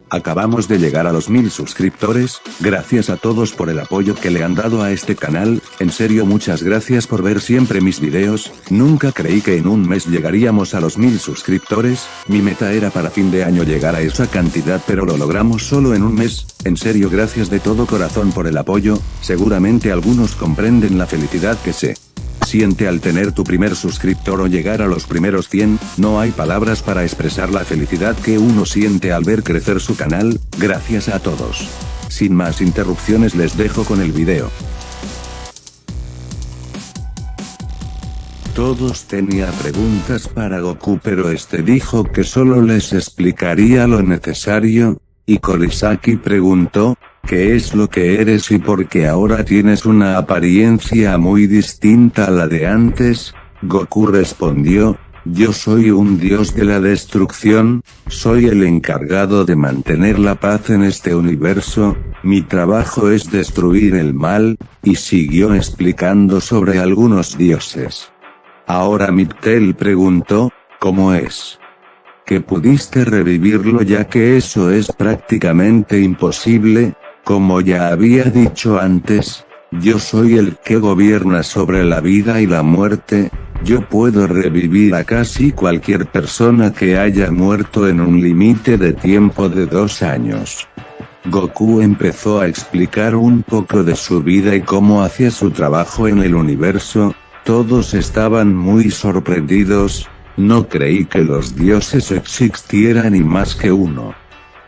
Acabamos de llegar a los 1000 suscriptores, gracias a todos por el apoyo que le han dado a este canal, en serio muchas gracias por ver siempre mis videos, nunca creí que en un mes llegaríamos a los 1000 suscriptores, mi meta era para fin de año llegar a esa cantidad pero lo logramos solo en un mes, en serio gracias de todo corazón por el apoyo, seguramente algunos comprenden la felicidad que se siente al tener tu primer suscriptor o llegar a los primeros 100, no hay palabras para expresar la felicidad que uno siente al ver crecer su canal, gracias a todos. Sin más interrupciones les dejo con el video. Todos tenía preguntas para Goku pero este dijo que solo les explicaría lo necesario, y Korisaki preguntó, ¿qué es lo que eres y por qué ahora tienes una apariencia muy distinta a la de antes? Goku respondió, yo soy un dios de la destrucción, soy el encargado de mantener la paz en este universo, mi trabajo es destruir el mal, y siguió explicando sobre algunos dioses. Ahora Miptel preguntó, ¿cómo es que pudiste revivirlo ya que eso es prácticamente imposible? Como ya había dicho antes, yo soy el que gobierna sobre la vida y la muerte, yo puedo revivir a casi cualquier persona que haya muerto en un límite de tiempo de 2 años. Goku empezó a explicar un poco de su vida y cómo hacía su trabajo en el universo, todos estaban muy sorprendidos, no creí que los dioses existieran y más que uno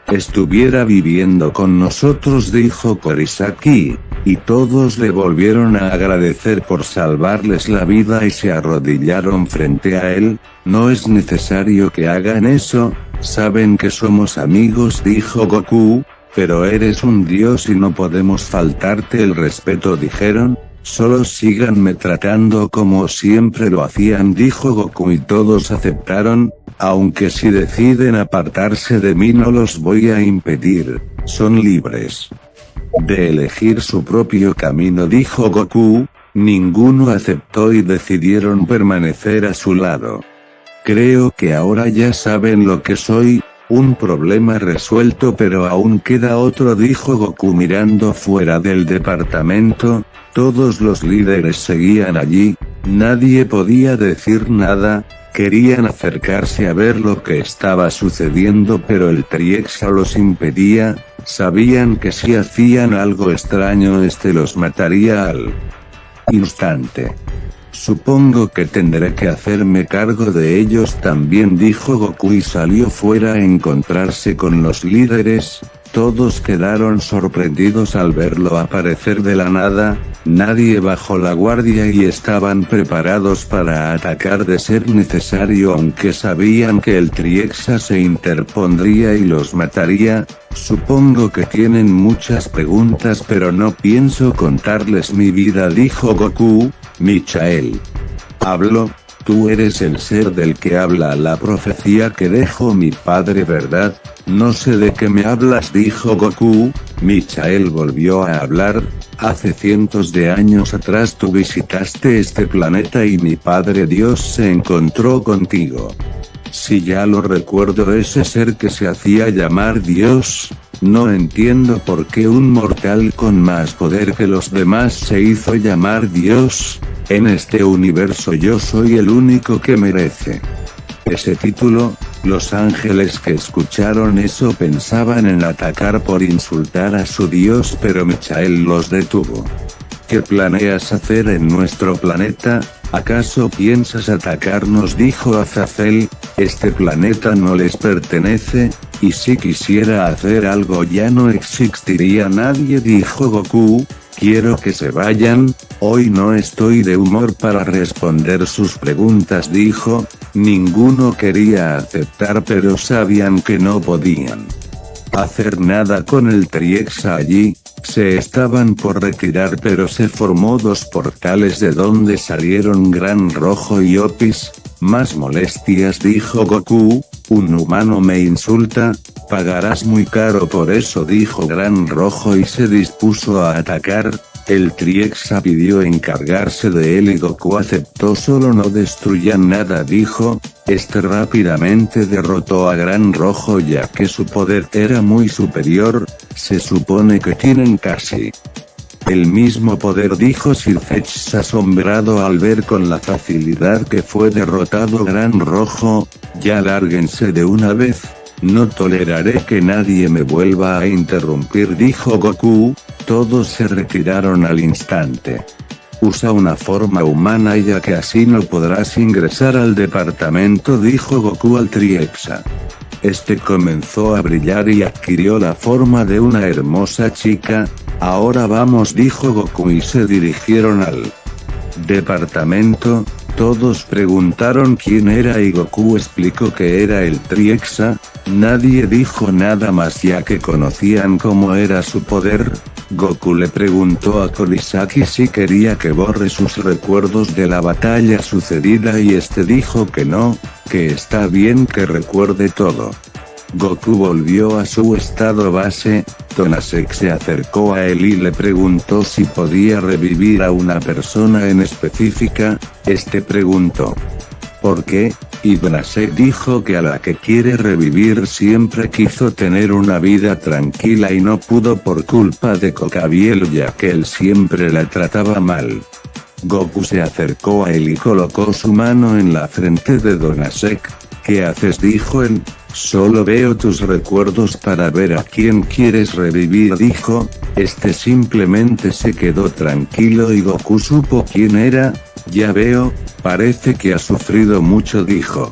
estuviera viviendo con nosotros, dijo Korisaki, y todos le volvieron a agradecer por salvarles la vida y se arrodillaron frente a él. No es necesario que hagan eso, saben que somos amigos, dijo Goku, pero eres un dios y no podemos faltarte el respeto, dijeron. Solo síganme tratando como siempre lo hacían, dijo Goku, y todos aceptaron, aunque si deciden apartarse de mí no los voy a impedir, son libres de elegir su propio camino, dijo Goku. Ninguno aceptó y decidieron permanecer a su lado. Creo que ahora ya saben lo que soy, un problema resuelto pero aún queda otro, dijo Goku mirando fuera del departamento. Todos los líderes seguían allí, nadie podía decir nada, querían acercarse a ver lo que estaba sucediendo pero el Triexa los impedía, sabían que si hacían algo extraño los mataría al instante. Supongo que tendré que hacerme cargo de ellos también, dijo Goku y salió fuera a encontrarse con los líderes. Todos quedaron sorprendidos al verlo aparecer de la nada, nadie bajó la guardia y estaban preparados para atacar de ser necesario, aunque sabían que el Triexa se interpondría y los mataría. Supongo que tienen muchas preguntas pero no pienso contarles mi vida, dijo Goku. Michael habló, tú eres el ser del que habla la profecía que dejó mi padre, ¿verdad? No sé de qué me hablas, dijo Goku. Michael volvió a hablar, hace cientos de años atrás tú visitaste este planeta y mi padre Dios se encontró contigo. Si ya lo recuerdo, ese ser que se hacía llamar Dios, no entiendo por qué un mortal con más poder que los demás se hizo llamar Dios, en este universo yo soy el único que merece ese título. Los ángeles que escucharon eso pensaban en atacar por insultar a su dios pero Michael los detuvo. ¿Qué planeas hacer en nuestro planeta? ¿Acaso piensas atacarnos?, dijo Azazel. Este planeta no les pertenece, y si quisiera hacer algo ya no existiría nadie, dijo Goku. Quiero que se vayan, hoy no estoy de humor para responder sus preguntas, dijo. Ninguno quería aceptar pero sabían que no podían hacer nada con el Triexa allí. Se estaban por retirar pero se formó 2 portales de donde salieron Gran Rojo y Opis. Más molestias, dijo Goku. Un humano me insulta, pagarás muy caro por eso, dijo Gran Rojo y se dispuso a atacar. El Triexa pidió encargarse de él y Goku aceptó. Solo no destruyan nada, dijo. Este rápidamente derrotó a Gran Rojo ya que su poder era muy superior. Se supone que tienen casi el mismo poder, dijo Sir Fetch asombrado al ver con la facilidad que fue derrotado Gran Rojo. Ya lárguense de una vez. No toleraré que nadie me vuelva a interrumpir, dijo Goku. Todos se retiraron al instante. Usa una forma humana ya que así no podrás ingresar al departamento, dijo Goku al Triexa. Este comenzó a brillar y adquirió la forma de una hermosa chica. Ahora vamos, dijo Goku y se dirigieron al departamento. Todos preguntaron quién era y Goku explicó que era el Triexa. Nadie dijo nada más ya que conocían cómo era su poder. Goku le preguntó a Korisaki si quería que borre sus recuerdos de la batalla sucedida y este dijo que no, que está bien que recuerde todo. Goku volvió a su estado base. Tonasek se acercó a él y le preguntó si podía revivir a una persona en específica. Este preguntó ¿por qué? Y Tonasek dijo que a la que quiere revivir siempre quiso tener una vida tranquila y no pudo por culpa de Cocabiel ya que él siempre la trataba mal. Goku se acercó a él y colocó su mano en la frente de Tonasek. ¿Qué haces?, dijo él. Solo veo tus recuerdos para ver a quién quieres revivir, dijo. Este simplemente se quedó tranquilo y Goku supo quién era. Ya veo, parece que ha sufrido mucho, dijo.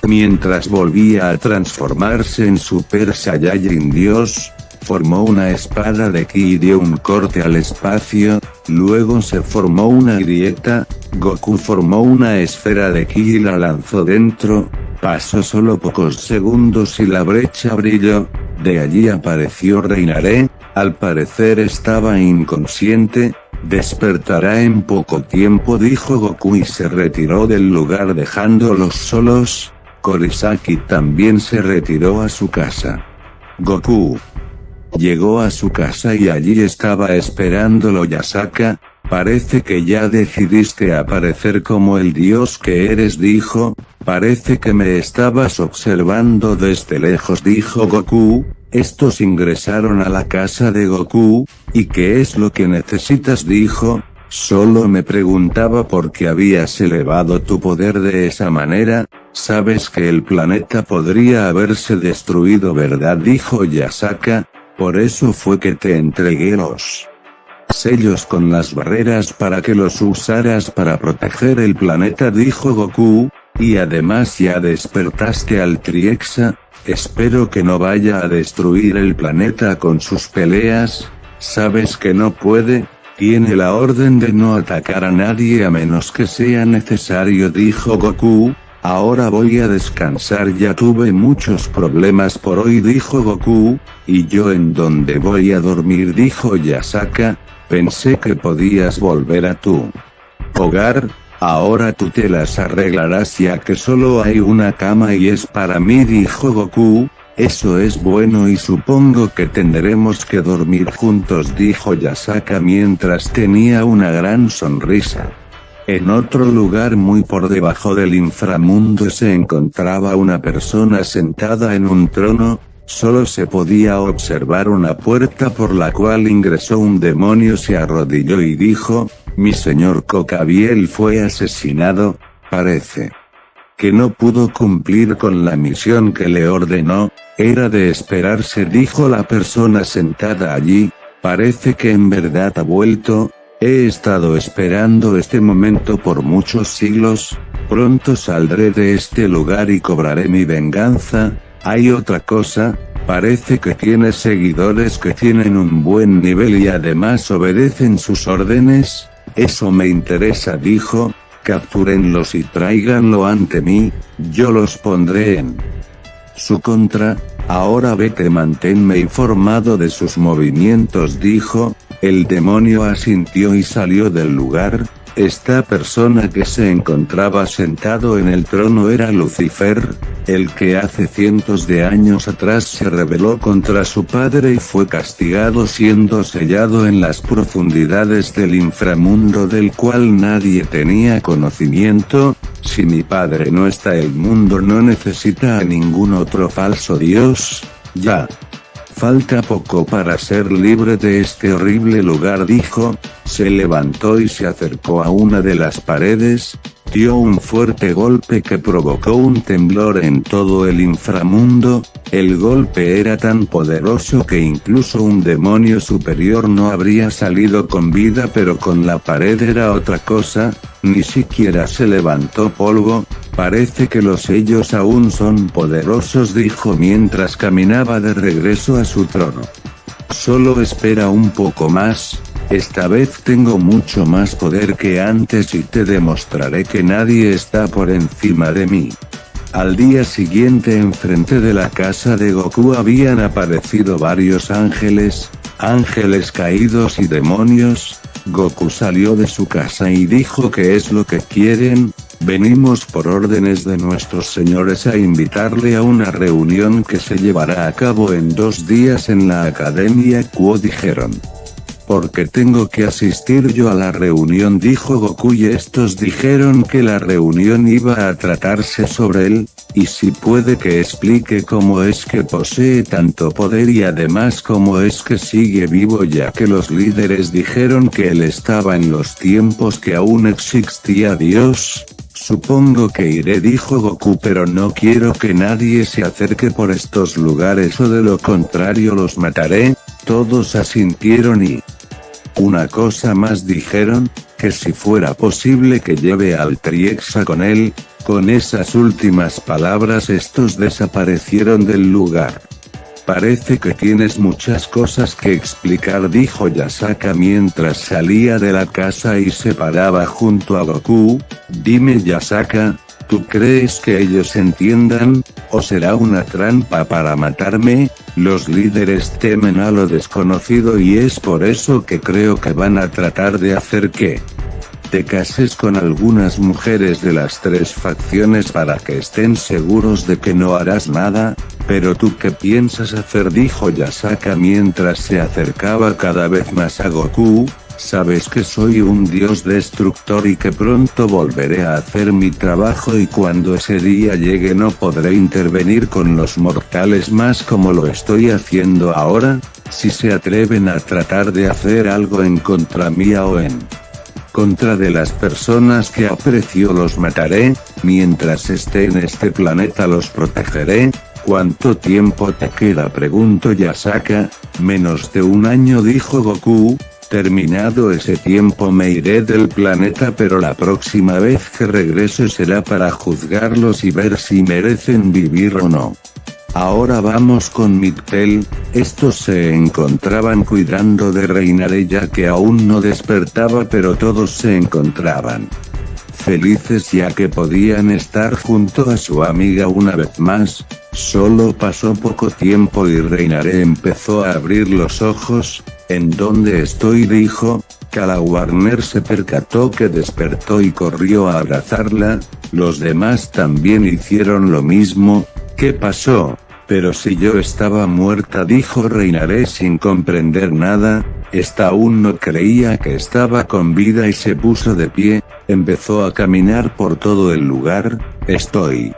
Mientras volvía a transformarse en Super Saiyajin Dios, formó una espada de ki y dio un corte al espacio. Luego se formó una grieta. Goku formó una esfera de ki y la lanzó dentro. Pasó solo pocos segundos y la brecha brilló. De allí apareció Reinaré. Al parecer estaba inconsciente. Despertará en poco tiempo, dijo Goku y se retiró del lugar dejándolos solos. Korisaki también se retiró a su casa. Goku llegó a su casa y allí estaba esperándolo Yasaka. Parece que ya decidiste aparecer como el dios que eres, dijo. Parece que me estabas observando desde lejos, dijo Goku. Estos ingresaron a la casa de Goku. ¿Y qué es lo que necesitas?, dijo. Solo me preguntaba por qué habías elevado tu poder de esa manera. Sabes que el planeta podría haberse destruido, ¿verdad?, dijo Yasaka. Por eso fue que te entregué los sellos con las barreras para que los usaras para proteger el planeta, dijo Goku. Y además ya despertaste al Triexa. Espero que no vaya a destruir el planeta con sus peleas. Sabes que no puede. Tiene la orden de no atacar a nadie a menos que sea necesario, dijo Goku. Ahora voy a descansar, ya tuve muchos problemas por hoy, dijo Goku. ¿Y yo en dónde voy a dormir?, dijo Yasaka. Pensé que podías volver a tu hogar. Ahora tú te las arreglarás ya que solo hay una cama y es para mí, dijo Goku. Eso es bueno y supongo que tendremos que dormir juntos, dijo Yasaka mientras tenía una gran sonrisa. En otro lugar muy por debajo del inframundo se encontraba una persona sentada en un trono. Solo se podía observar una puerta por la cual ingresó un demonio, se arrodilló y dijo: mi señor Cocabiel fue asesinado. Parece que no pudo cumplir con la misión que le ordenó. Era de esperarse, dijo la persona sentada allí. Parece que en verdad ha vuelto. He estado esperando este momento por muchos siglos. Pronto saldré de este lugar y cobraré mi venganza. Hay otra cosa, parece que tiene seguidores que tienen un buen nivel y además obedecen sus órdenes. Eso me interesa, dijo. Captúrenlos y tráiganlo ante mí, yo los pondré en su contra. Ahora vete, manténme informado de sus movimientos, dijo. El demonio asintió y salió del lugar. Esta persona que se encontraba sentado en el trono era Lucifer, el que hace cientos de años atrás se rebeló contra su padre y fue castigado siendo sellado en las profundidades del inframundo del cual nadie tenía conocimiento. Si mi padre no está, el mundo no necesita a ningún otro falso dios. Ya. Falta poco para ser libre de este horrible lugar, dijo. Se levantó y se acercó a una de las paredes, dio un fuerte golpe que provocó un temblor en todo el inframundo. El golpe era tan poderoso que incluso un demonio superior no habría salido con vida, pero con la pared era otra cosa, ni siquiera se levantó polvo. Parece que los sellos aún son poderosos, dijo mientras caminaba de regreso a su trono. Solo espera un poco más, esta vez tengo mucho más poder que antes y te demostraré que nadie está por encima de mí. Al día siguiente, enfrente de la casa de Goku habían aparecido varios ángeles caídos y demonios. Goku salió de su casa y dijo: ¿qué es lo que quieren? Venimos por órdenes de nuestros señores a invitarle a una reunión que se llevará a cabo en 2 días en la Academia Quo, dijeron. ¿Por qué tengo que asistir yo a la reunión?, dijo Goku, y estos dijeron que la reunión iba a tratarse sobre él, y si puede que explique cómo es que posee tanto poder y además cómo es que sigue vivo, ya que los líderes dijeron que él estaba en los tiempos que aún existía Dios. Supongo que iré, dijo Goku, pero no quiero que nadie se acerque por estos lugares o de lo contrario los mataré. Todos asintieron y una cosa más dijeron, que si fuera posible que lleve al Triexa con él. Con esas últimas palabras estos desaparecieron del lugar. Parece que tienes muchas cosas que explicar, dijo Yasaka mientras salía de la casa y se paraba junto a Goku. Dime, Yasaka, ¿tú crees que ellos entiendan, o será una trampa para matarme? Los líderes temen a lo desconocido y es por eso que creo que van a tratar de hacer que te cases con algunas mujeres de las 3 facciones para que estén seguros de que no harás nada. ¿Pero tú qué piensas hacer?, dijo Yasaka mientras se acercaba cada vez más a Goku. Sabes que soy un dios destructor y que pronto volveré a hacer mi trabajo, y cuando ese día llegue no podré intervenir con los mortales más como lo estoy haciendo ahora. Si se atreven a tratar de hacer algo en contra mía o en contra de las personas que aprecio, los mataré. Mientras esté en este planeta los protegeré. ¿Cuánto tiempo te queda?, preguntó Yasaka. Menos de 1 año, dijo Goku. Terminado ese tiempo me iré del planeta, pero la próxima vez que regrese será para juzgarlos y ver si merecen vivir o no. Ahora vamos con Mictel. Estos se encontraban cuidando de Reinare ya que aún no despertaba, pero todos se encontraban felices ya que podían estar junto a su amiga una vez más. Solo pasó poco tiempo y Reinare empezó a abrir los ojos. ¿En dónde estoy?, dijo. Kala Warner se percató que despertó y corrió a abrazarla. Los demás también hicieron lo mismo. ¿Qué pasó? Pero si yo estaba muerta, dijo Reinare sin comprender nada. Esta aún no creía que estaba con vida y se puso de pie. Empezó a caminar por todo el lugar. Estoy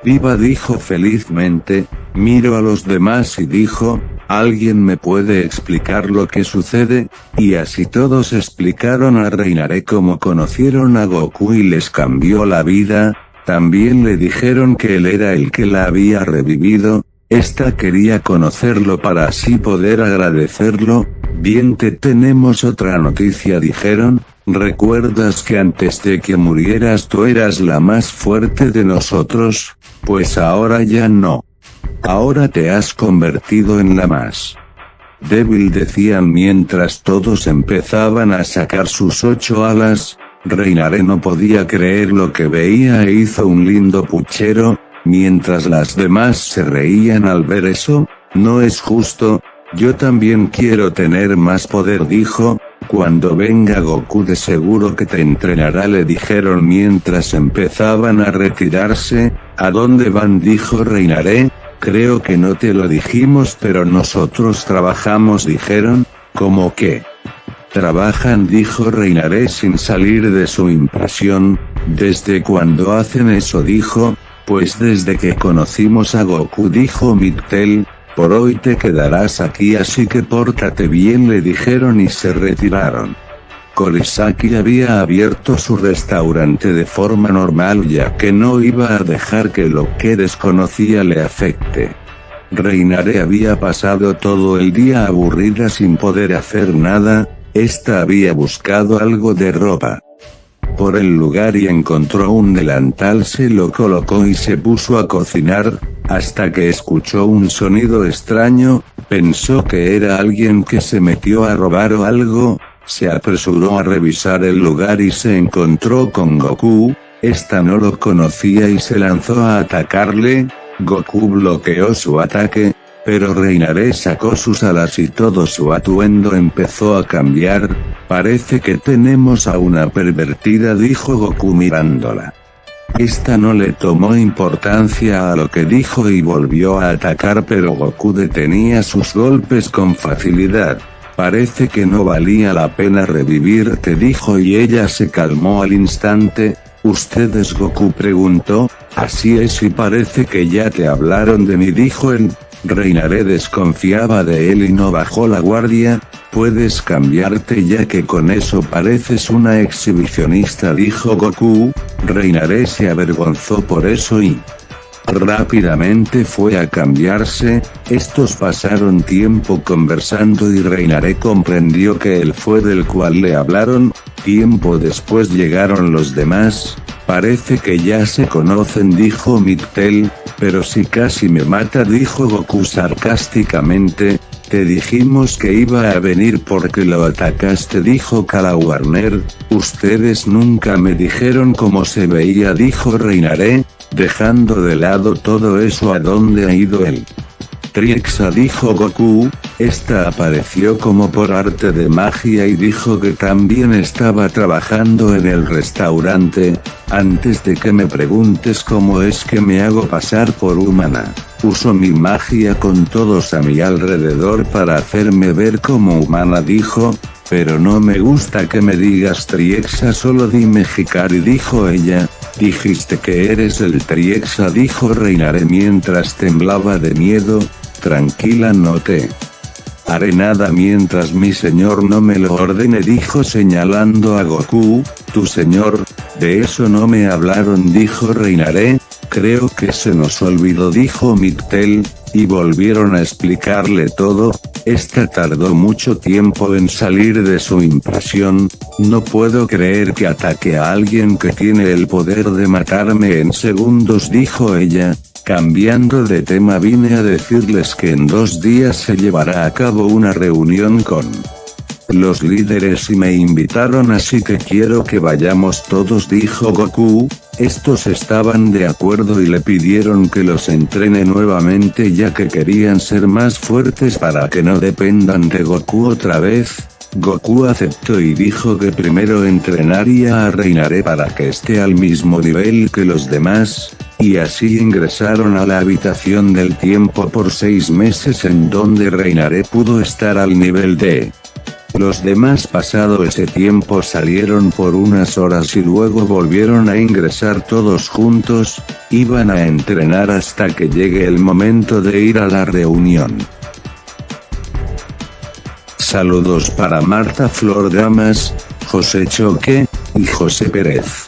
viva, dijo felizmente. Miró a los demás y dijo: ¿alguien me puede explicar lo que sucede? Y así todos explicaron a Reinare cómo conocieron a Goku y les cambió la vida. También le dijeron que él era el que la había revivido. Esta quería conocerlo para así poder agradecerlo. Bien, te tenemos otra noticia, dijeron. ¿Recuerdas que antes de que murieras tú eras la más fuerte de nosotros? Pues ahora ya no. Ahora te has convertido en la más débil, decían mientras todos empezaban a sacar sus 8 alas. Reinare no podía creer lo que veía e hizo un lindo puchero, mientras las demás se reían al ver eso. No es justo, yo también quiero tener más poder, dijo. Cuando venga Goku de seguro que te entrenará, le dijeron mientras empezaban a retirarse. ¿A dónde van?, dijo Reinaré. Creo que no te lo dijimos, pero nosotros trabajamos, dijeron. ¿Cómo que trabajan?, dijo Reinaré sin salir de su impresión. ¿Desde cuándo hacen eso?, dijo. Pues desde que conocimos a Goku, dijo Mictel. Por hoy te quedarás aquí, así que pórtate bien, le dijeron y se retiraron. Korisaki había abierto su restaurante de forma normal, ya que no iba a dejar que lo que desconocía le afecte. Reinaré había pasado todo el día aburrida sin poder hacer nada. Esta había buscado algo de ropa por el lugar y encontró un delantal, se lo colocó y se puso a cocinar, hasta que escuchó un sonido extraño. Pensó que era alguien que se metió a robar o algo. Se apresuró a revisar el lugar y se encontró con Goku. Esta no lo conocía y se lanzó a atacarle. Goku bloqueó su ataque, pero Reinaré sacó sus alas y todo su atuendo empezó a cambiar. Parece que tenemos a una pervertida, dijo Goku mirándola. Esta no le tomó importancia a lo que dijo y volvió a atacar, pero Goku detenía sus golpes con facilidad. Parece que no valía la pena revivirte, dijo, y ella se calmó al instante. ¿Ustedes?, Goku preguntó. Así es, y parece que ya te hablaron de mí, dijo él. Reinaré desconfiaba de él y no bajó la guardia. Puedes cambiarte, ya que con eso pareces una exhibicionista, dijo Goku. Reinaré se avergonzó por eso y rápidamente fue a cambiarse. Estos pasaron tiempo conversando y Reinaré comprendió que él fue del cual le hablaron. Tiempo después llegaron los demás. Parece que ya se conocen, dijo Mictel. Pero si casi me mata, dijo Goku sarcásticamente. Te dijimos que iba a venir porque lo atacaste, dijo Kala Warner. Ustedes nunca me dijeron cómo se veía, dijo Reinaré. Dejando de lado todo eso, ¿a dónde ha ido él? Triexa, dijo Goku. Esta apareció como por arte de magia y dijo que también estaba trabajando en el restaurante. Antes de que me preguntes cómo es que me hago pasar por humana, uso mi magia con todos a mi alrededor para hacerme ver como humana, dijo. Pero no me gusta que me digas Triexa, solo dime Hikari, dijo ella. Dijiste que eres el Triexa, dijo Reinaré mientras temblaba de miedo. Tranquila, no te haré nada mientras mi señor no me lo ordene, dijo señalando a Goku. Tu señor, de eso no me hablaron, dijo Reinaré. Creo que se nos olvidó, dijo Mictel, y volvieron a explicarle todo. Esta tardó mucho tiempo en salir de su impresión. No puedo creer que ataque a alguien que tiene el poder de matarme en segundos, dijo ella. Cambiando de tema, vine a decirles que en 2 días se llevará a cabo una reunión con los líderes y me invitaron, así que quiero que vayamos todos, dijo Goku. Estos estaban de acuerdo y le pidieron que los entrene nuevamente, ya que querían ser más fuertes para que no dependan de Goku otra vez. Goku aceptó y dijo que primero entrenaría a Reinaré para que esté al mismo nivel que los demás, y así ingresaron a la habitación del tiempo por 6 meses, en donde Reinaré pudo estar al nivel de los demás. Pasado ese tiempo salieron por unas horas y luego volvieron a ingresar todos juntos. Iban a entrenar hasta que llegue el momento de ir a la reunión. Saludos para Marta Flor Damas, José Choque y José Pérez.